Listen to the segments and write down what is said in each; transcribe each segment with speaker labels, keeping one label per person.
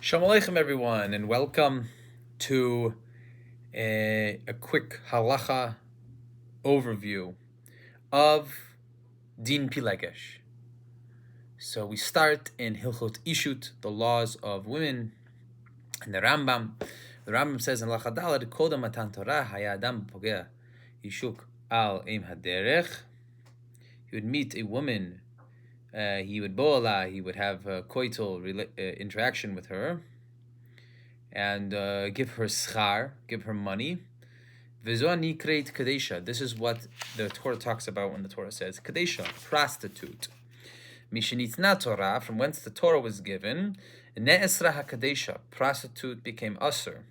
Speaker 1: Shalom Aleichem, everyone, and welcome to a quick halacha overview of Din Pilegesh. So we start in Hilchot Ishut, the laws of women, and the Rambam. The Rambam says in Halacha Daled, Kodam Matan Torah Haya Adam Pogea Yishuk Al Im Haderech. He would meet a woman. He would bo'ala, he would have coital interaction with her, and give her schar, give her money. This is what the Torah talks about when the Torah says kadesha, prostitute. Mishnitna Torah, from whence the Torah was given, ne'esra hakadesha, prostitute became usher.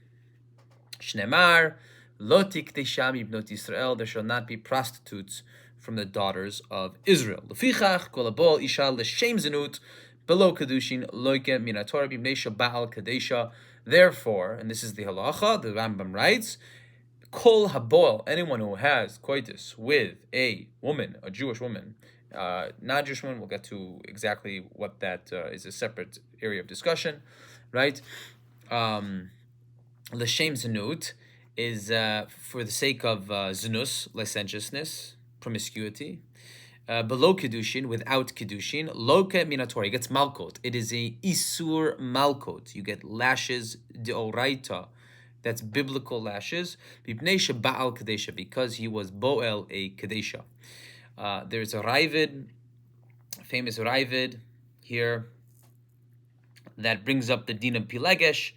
Speaker 1: Shnemar, lo tikdesha mibnot Yisrael, there shall not be prostitutes from the daughters of Israel. Lefichach kol habol isha l'shem zenut below kedushin loike min Torah b'mnei ba'al kadesha. Therefore, and this is the halacha, the Rambam writes, kol habol, anyone who has coitus with a woman, a Jewish woman, non-Jewish woman, we'll get to exactly what that is a separate area of discussion, right? L'shem zenut is for the sake of znus, licentiousness, promiscuity. Below kedushin, without kedushin, loke minator, he gets malkot. It is a isur malkot. You get lashes deoraita, that's biblical lashes. B'pnei ba'al kadesha, because he was boel a kadesha. There's a Ravid, famous Ravid here, that brings up the din of Pilegesh,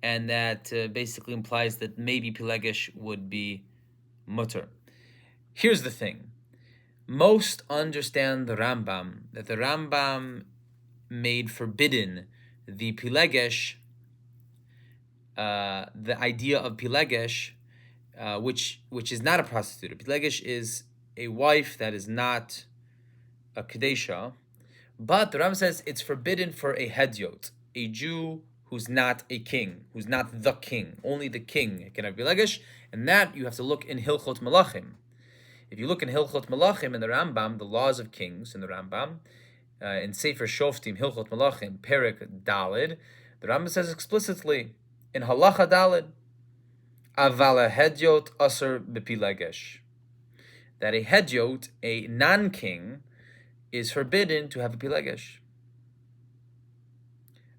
Speaker 1: and that basically implies that maybe Pilegesh would be mutter. Here's the thing. Most understand the Rambam, that the Rambam made forbidden the Pilegesh, the idea of Pilegesh, which is not a prostitute. Pilegesh is a wife that is not a Kadesha, but the Rambam says it's forbidden for a Hedyot, a Jew who's not a king, who's not the king. Only the king can have Pilegesh, and that you have to look in Hilchot Melachim. If you look in Hilchot Melachim in the Rambam, the laws of kings in the Rambam, in Sefer Shoftim, Hilchot Melachim, Perek Daled, the Rambam says explicitly in Halacha Daled, Avala Hedyot Aser Bepilegesh, that a Hedyot, a non-king, is forbidden to have a Pilegesh.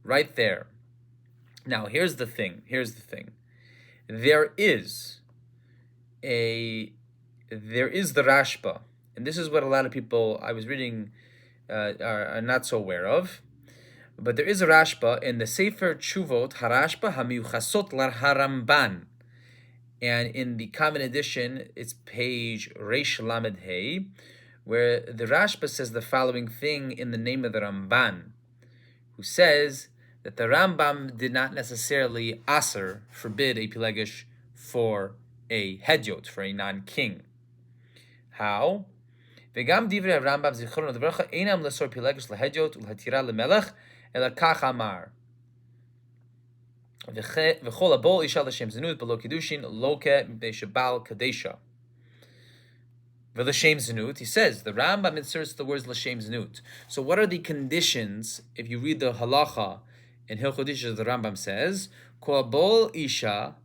Speaker 1: Right there. Now, here's the thing. There is the Rashba, and this is what a lot of people I was reading are not so aware of. But there is a Rashba in the Sefer Tshuvot, Harashba Hamiuchasot Lar Haramban, and in the common edition, it's page Reish Lamed Hey, where the Rashba says the following thing in the name of the Ramban, who says that the Rambam did not necessarily forbid a Pilegesh for a Hedyot, for a non-king. How? V'gam divrei Rambam zichron d'vracha einam lesor Pilegesh lehedyot ulhatira lemelech ela kach amar. V'chol habol isha l'shem zenut below kedushin loke mipnei shebal kadesha. V'l'shem zenut, he says, the Rambam inserts the words l'shem zenut. So what are the conditions, if you read the halacha in Hilchot Ishut, the Rambam says, kol habol isha,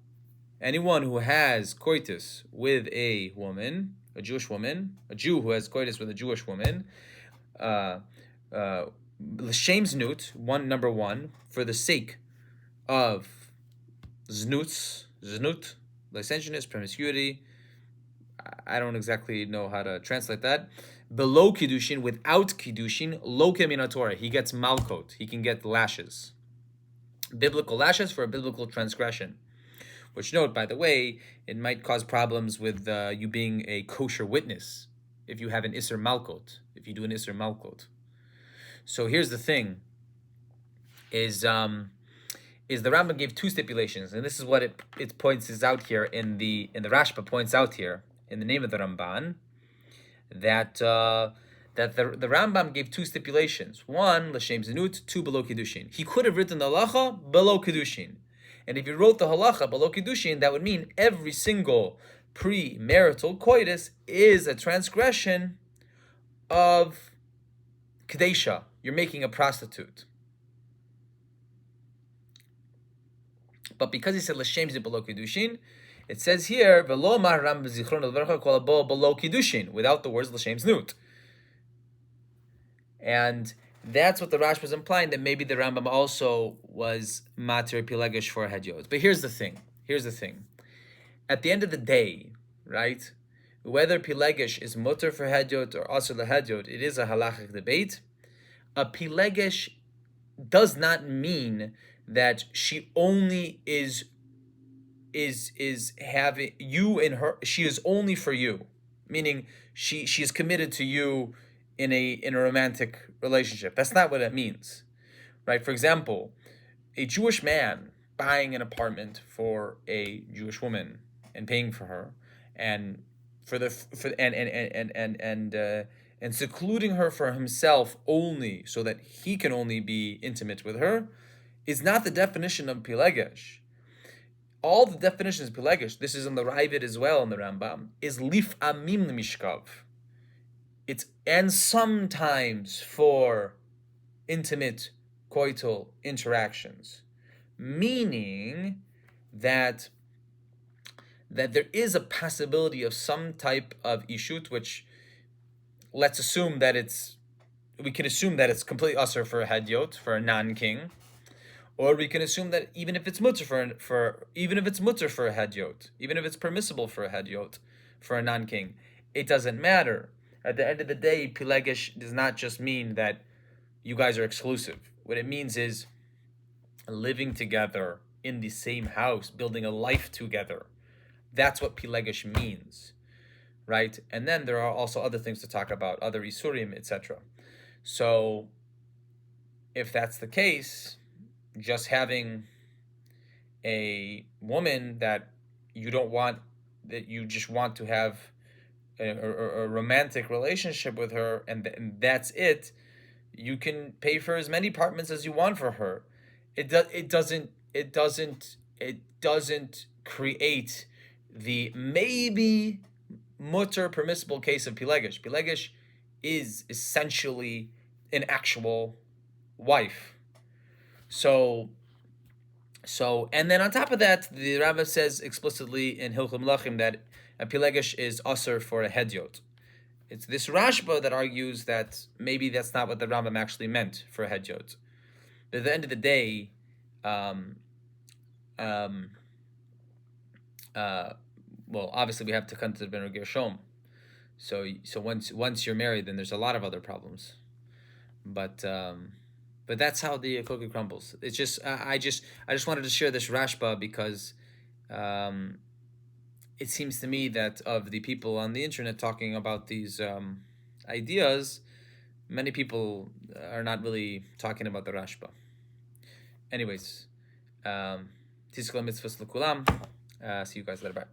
Speaker 1: anyone who has coitus with a woman, a Jewish woman, a Jew who has coitus with a Jewish woman, l'shem znut, number one, for the sake of znut, licentiousness, promiscuity. I don't exactly know how to translate that. Below kiddushin, without kiddushin, loke min Torah, he gets malkot, he can get lashes, biblical lashes for a biblical transgression. Which, note, by the way, it might cause problems with you being a kosher witness if you have an Isser Malkot, if you do an Isser Malkot. So here's the thing, is the Rambam gave two stipulations, and this is what it points out here in the Rashba points out here in the name of the Ramban, that the Rambam gave two stipulations. One, l'shem zenut, two, below kiddushin. He could have written the halacha below kiddushin. And if you wrote the halacha below kiddushin, that would mean every single premarital coitus is a transgression of kadesha. You're making a prostitute. But because he said l'shem ze below kiddushin, it says here v'lo mar ram b'zichron l'varcha kol bo below kiddushin without the words l'shem znut. And that's what the Rashba is implying, that maybe the Rambam also was matir Pilegesh for Hedyot. But here's the thing. At the end of the day, right, whether Pilegesh is mutter for Hedyot or asur lehedyot, it is a halachic debate. A Pilegesh does not mean that she only is having you in her. She is only for you, meaning she is committed to you in a romantic relationship. That's not what it means, right? For example, a Jewish man buying an apartment for a Jewish woman and paying for her, and and secluding her for himself only so that he can only be intimate with her, is not the definition of Pilegesh. All the definitions of Pilegesh, this is in the Ravid as well in the Rambam, is lif amim mishkav. It's and sometimes for intimate coital interactions, meaning that there is a possibility of some type of ishut, which let's assume that we can assume that it's completely usher for a hedyot, for a non-king, or we can assume that even if it's mutter for a hedyot, even if it's permissible for a hedyot, for a non-king, it doesn't matter. At the end of the day, Pilegesh does not just mean that you guys are exclusive. What it means is living together in the same house, building a life together. That's what Pilegesh means, right? And then there are also other things to talk about, other isurim, etc. So, if that's the case, just having a woman that you just want to have a romantic relationship with her, and that's it. You can pay for as many apartments as you want for her. It doesn't create the maybe mutter permissible case of Pilegesh. Pilegesh is essentially an actual wife. So, and then on top of that, the Rambam says explicitly in Hilchot Melachim that a Pilegesh is usher for a hedyot. It's this Rashba that argues that maybe that's not what the Rambam actually meant for a hedyot. But at the end of the day, well, obviously we have to come to the Ben Gershom. So once you're married, then there's a lot of other problems. But that's how the cookie crumbles. It's just I just wanted to share this Rashba because it seems to me that of the people on the internet talking about these ideas, many people are not really talking about the Rashba. Anyways, Tizkol mitzvahs l'kulam. See you guys later. Bye.